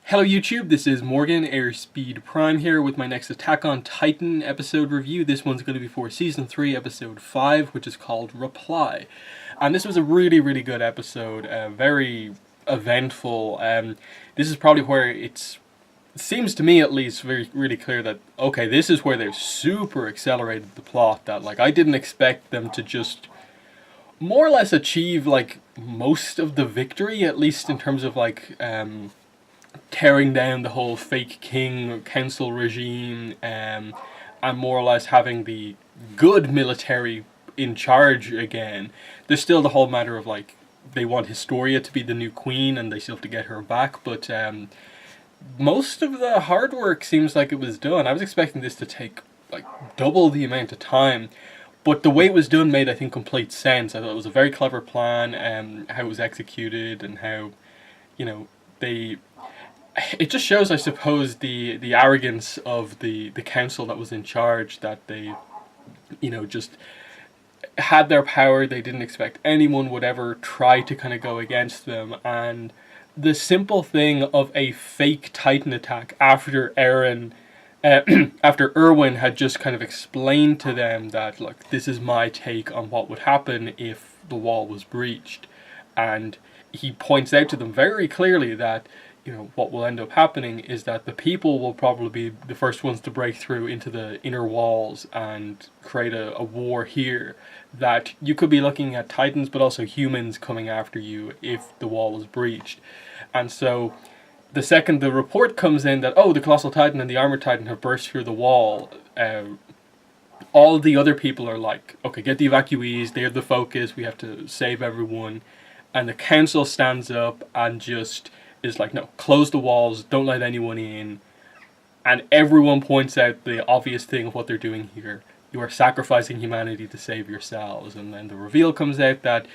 Hello YouTube, this is Morgan, Airspeed Prime here with my next Attack on Titan episode review. This one's going to be for Season 3, Episode 5, which is called Reply. And this was a really good episode, very eventful. This is probably where it seems to me at least really clear that, okay, this is where they've super accelerated the plot. That, like, I didn't expect them to just more or less achieve, like, most of the victory, at least in terms of, like, tearing down the whole fake king council regime, and more or less having the good military in charge again. There's still the whole matter of, like, they want Historia to be the new queen and they still have to get her back, but most of the hard work seems like it was done. I was expecting this to take like double the amount of time, but the way it was done made, I think, complete sense. I thought it was a very clever plan, how it was executed and how, you know, it just shows, I suppose, the arrogance of the council that was in charge, that they, you know, just had their power. They didn't expect anyone would ever try to kind of go against them. And the simple thing of a fake Titan attack after after Erwin had just kind of explained to them that, look, this is my take on what would happen if the wall was breached. And he points out to them very clearly that, you know, what will end up happening is that the people will probably be the first ones to break through into the inner walls and create a war here, that you could be looking at Titans but also humans coming after you if the wall was breached. And so the second the report comes in that, oh, the Colossal Titan and the Armored Titan have burst through the wall, all the other people are like, okay, get the evacuees, they're the focus, we have to save everyone. And the council stands up and just is like, no, close the walls, don't let anyone in. And everyone points out the obvious thing of what they're doing here. You are sacrificing humanity to save yourselves. And then the reveal comes out that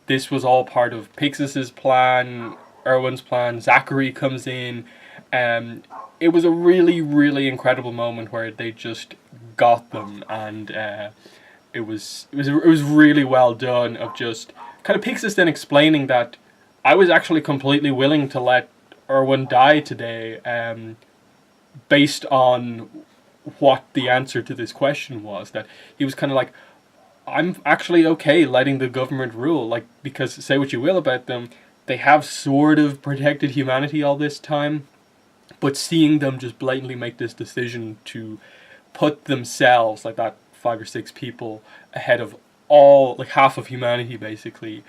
this was all part of Pixis's plan, Erwin's plan. Zachary comes in. It was a really incredible moment where they just got them, and it was really well done, of just kind of Pixis then explaining that I was actually completely willing to let Erwin die today, based on what the answer to this question was. That he was kind of like, I'm actually okay letting the government rule, like, because say what you will about them, they have sort of protected humanity all this time, but seeing them just blatantly make this decision to put themselves, like that 5 or 6 people, ahead of all, like half of humanity basically,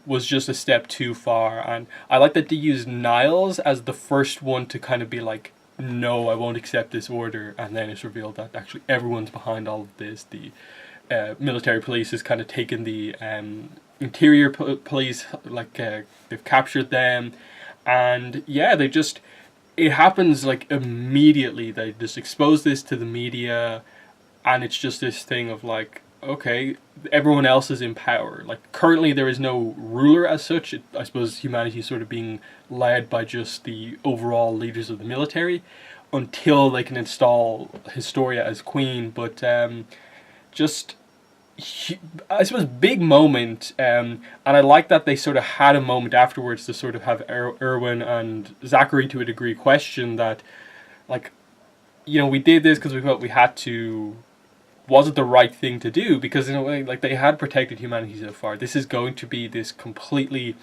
was just a step too far. And I like that they used Niles as the first one to kind of be like, no, I won't accept this order, and then it's revealed that actually everyone's behind all of this. The military police has kind of taken the interior police, like they've captured them, and yeah, it happens like immediately. They just expose this to the media, and it's just this thing of like, okay, everyone else is in power. Like, currently there is no ruler as such. I suppose humanity is sort of being led by just the overall leaders of the military until they can install Historia as queen. But just, I suppose, big moment, and I like that they sort of had a moment afterwards to sort of have Erwin and Zachary, to a degree, question that, like, you know, we did this because we felt we had to. Was it the right thing to do? Because in a way, like, they had protected humanity so far. This is going to be this completely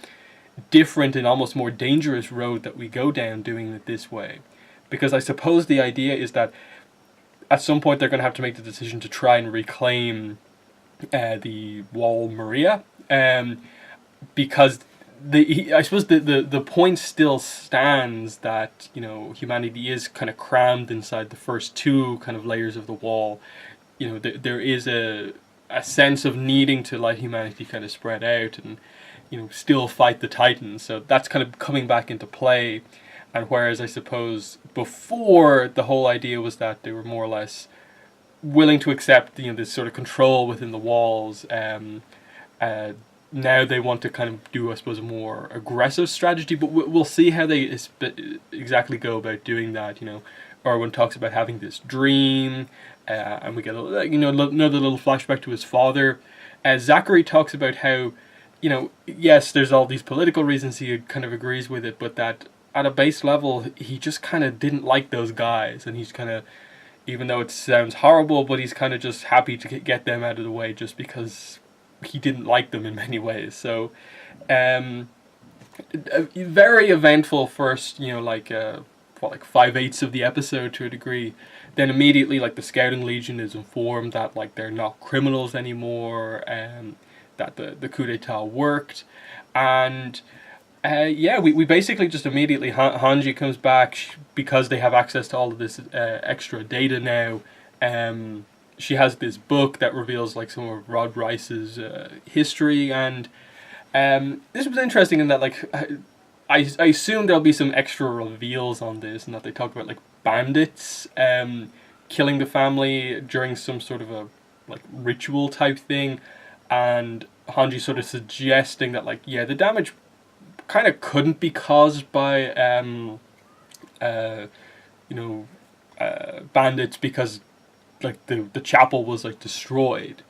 different and almost more dangerous road that we go down doing it this way. Because I suppose the idea is that at some point they're going to have to make the decision to try and reclaim the Wall Maria, because I suppose the point still stands that, you know, humanity is kind of crammed inside the first 2 kind of layers of the wall. You know, there is a sense of needing to let humanity kind of spread out and, you know, still fight the Titans. So that's kind of coming back into play. And whereas I suppose before the whole idea was that they were more or less willing to accept, you know, this sort of control within the walls, now they want to kind of do, I suppose, a more aggressive strategy. But we'll see how they exactly go about doing that. You know, Erwin talks about having this dream. And we get another little flashback to his father. Zachary talks about how, you know, yes, there's all these political reasons, he kind of agrees with it, but that at a base level, he just kind of didn't like those guys, and he's kind of, even though it sounds horrible, but he's kind of just happy to get them out of the way just because he didn't like them in many ways. So, a very eventful first, like 5/8 of the episode to a degree. Then immediately, like, the Scouting Legion is informed that, like, they're not criminals anymore, that the coup d'etat worked, and yeah, we basically just immediately, Hanji comes back because they have access to all of this extra data now. She has this book that reveals, like, some of Rod Rice's history, and this was interesting in that, like, I assume there'll be some extra reveals on this, and that they talk about, like, bandits killing the family during some sort of a, like, ritual type thing, and Hanji sort of suggesting that, like, yeah, the damage kind of couldn't be caused by bandits, because, like, the chapel was, like, destroyed.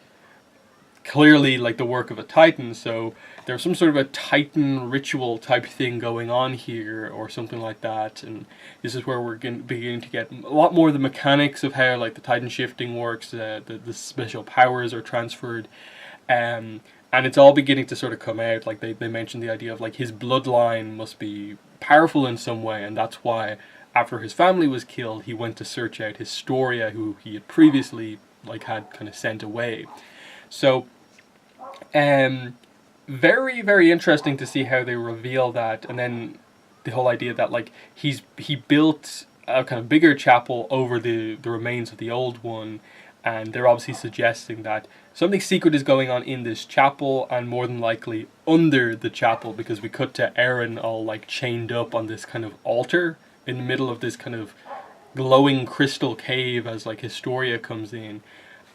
Clearly, like, the work of a Titan, so there's some sort of a Titan ritual type thing going on here, or something like that, and this is where we're beginning to get a lot more of the mechanics of how, like, the Titan shifting works, the special powers are transferred, and it's all beginning to sort of come out. Like, they mentioned the idea of, like, his bloodline must be powerful in some way, and that's why after his family was killed, he went to search out Historia, who he had previously, like, had kind of sent away. So, very, very interesting to see how they reveal that, and then the whole idea that, like, he built a kind of bigger chapel over the remains of the old one, and they're obviously suggesting that something secret is going on in this chapel, and more than likely under the chapel, because we cut to Eren all, like, chained up on this kind of altar in the middle of this kind of glowing crystal cave as, like, Historia comes in,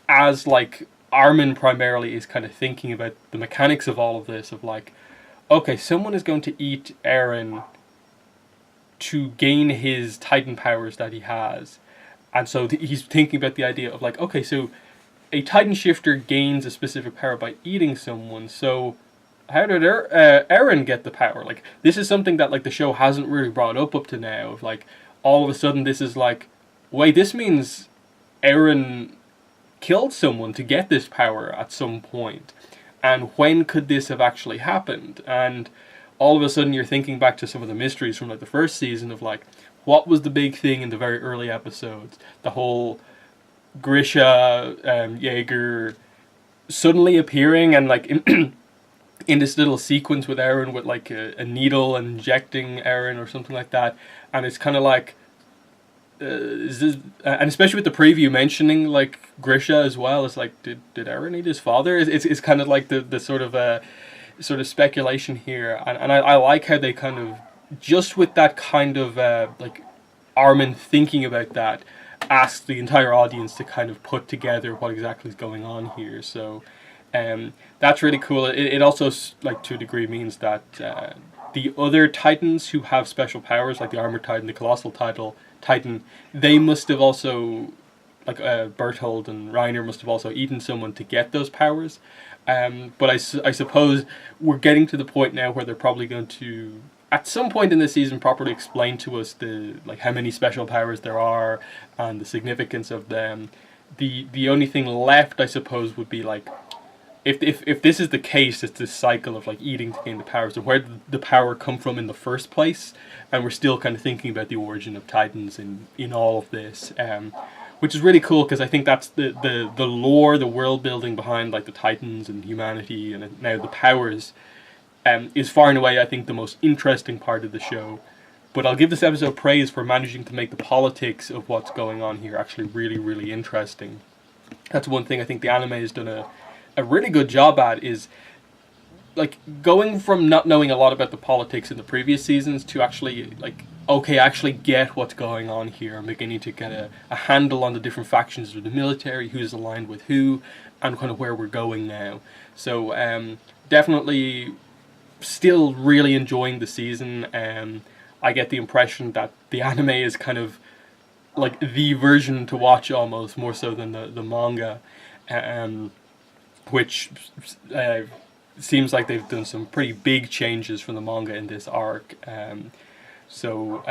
as, like, Armin primarily is kind of thinking about the mechanics of all of this, of, like, okay, someone is going to eat Eren to gain his Titan powers that he has. And so he's thinking about the idea of, like, okay, so a Titan shifter gains a specific power by eating someone, so how did Eren get the power? Like, this is something that, like, the show hasn't really brought up to now, of, like, all of a sudden this is like, wait, this means Eren killed someone to get this power at some point, and when could this have actually happened? And all of a sudden you're thinking back to some of the mysteries from, like, the first season of, like, what was the big thing in the very early episodes? The whole Grisha Jaeger suddenly appearing, and, like, in this little sequence with Eren with, like, a needle injecting Eren or something like that, and it's kind of like, and especially with the preview mentioning, like, Grisha as well, it's like, did Eren eat his father? It's kind of like the sort of speculation here, and I like how they kind of, just with that kind of like, Armin thinking about that, asked the entire audience to kind of put together what exactly is going on here. So that's really cool. It also, like, to a degree means that the other Titans who have special powers, like the Armored Titan, the Colossal Titan, they must have also, like, Berthold and Reiner must have also eaten someone to get those powers. But I suppose we're getting to the point now where they're probably going to, at some point in the season, properly explain to us like, how many special powers there are and the significance of them. The only thing left, I suppose, would be, like, if this is the case, it's this cycle of, like, eating to gain the powers, so where did the power come from in the first place? And we're still kind of thinking about the origin of Titans in all of this, which is really cool, because I think that's the lore, the world building behind, like, the Titans and humanity and now the powers, is far and away, I think, the most interesting part of the show. But I'll give this episode praise for managing to make the politics of what's going on here actually really, really interesting. That's one thing I think the anime has done a really good job at, is, like, going from not knowing a lot about the politics in the previous seasons to actually, like, okay, I actually get what's going on here. I'm beginning to get a handle on the different factions of the military, who's aligned with who, and kind of where we're going now. So definitely still really enjoying the season. I get the impression that the anime is kind of like the version to watch, almost more so than the manga, which seems like they've done some pretty big changes from the manga in this arc. So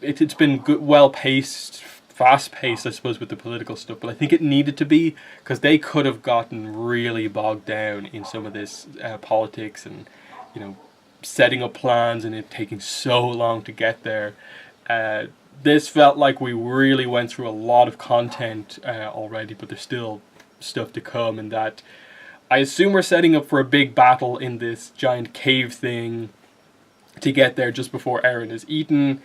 it's been good, well paced, fast paced, I suppose, with the political stuff. But I think it needed to be, because they could have gotten really bogged down in some of this politics and setting up plans and it taking so long to get there. This felt like we really went through a lot of content already, but there's still stuff to come, and that I assume we're setting up for a big battle in this giant cave thing to get there just before Eren is eaten.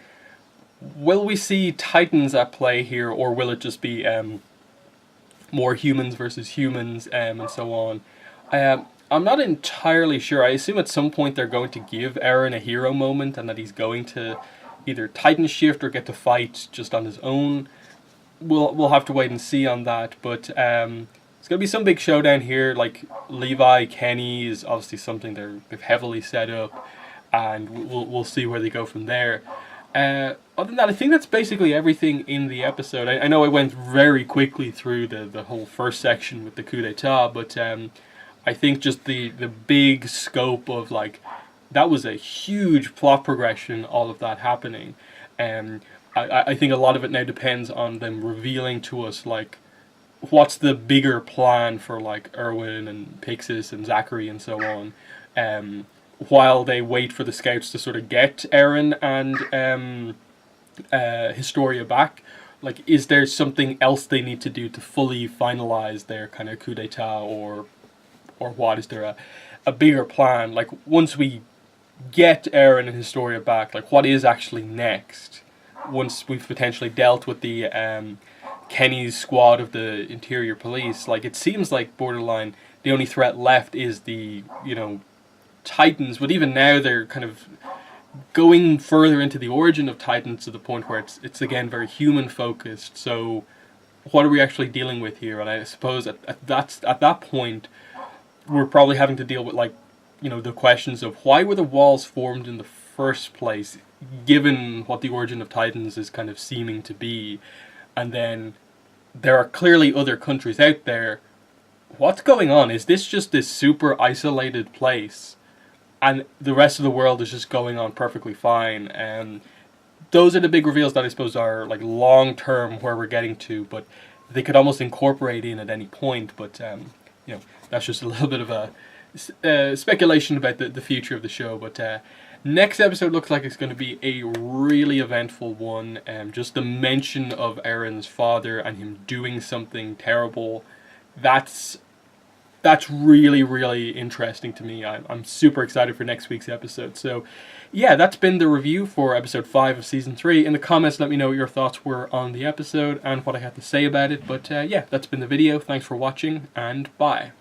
Will we see Titans at play here, or will it just be more humans versus humans and so on? I'm not entirely sure. I assume at some point they're going to give Eren a hero moment and that he's going to either Titan shift or get to fight just on his own. We'll have to wait and see on that, but it's going to be some big showdown here. Like Levi, Kenny is obviously something they've heavily set up, and we'll see where they go from there. Other than that, I think that's basically everything in the episode. I know I went very quickly through the whole first section with the coup d'etat, but I think just the big scope of, like, that was a huge plot progression, all of that happening. I think a lot of it now depends on them revealing to us, like, what's the bigger plan for, like, Erwin and Pixis and Zachary and so on, while they wait for the scouts to sort of get Eren and Historia back. Like, is there something else they need to do to fully finalize their kind of coup d'etat, or what? Is there a bigger plan? Like, once we get Eren and Historia back, like, what is actually next? Once we've potentially dealt with the Kenny's squad of the interior police, like, it seems like borderline the only threat left is the, Titans, but even now they're kind of going further into the origin of Titans to the point where it's again very human focused. So what are we actually dealing with here? And I suppose at that point we're probably having to deal with, like, the questions of why were the walls formed in the first place, given what the origin of Titans is kind of seeming to be, and then there are clearly other countries out there. What's going on? Is this just this super isolated place and the rest of the world is just going on perfectly fine? And those are the big reveals that I suppose are, like, long term where we're getting to, but they could almost incorporate in at any point. But that's just a little bit of a speculation about the future of the show. But next episode looks like it's going to be a really eventful one. Just the mention of Eren's father and him doing something terrible, that's really, really interesting to me. I'm super excited for next week's episode. So, yeah, that's been the review for episode 5 of season 3. In the comments, let me know what your thoughts were on the episode and what I had to say about it. But, yeah, that's been the video. Thanks for watching, and bye.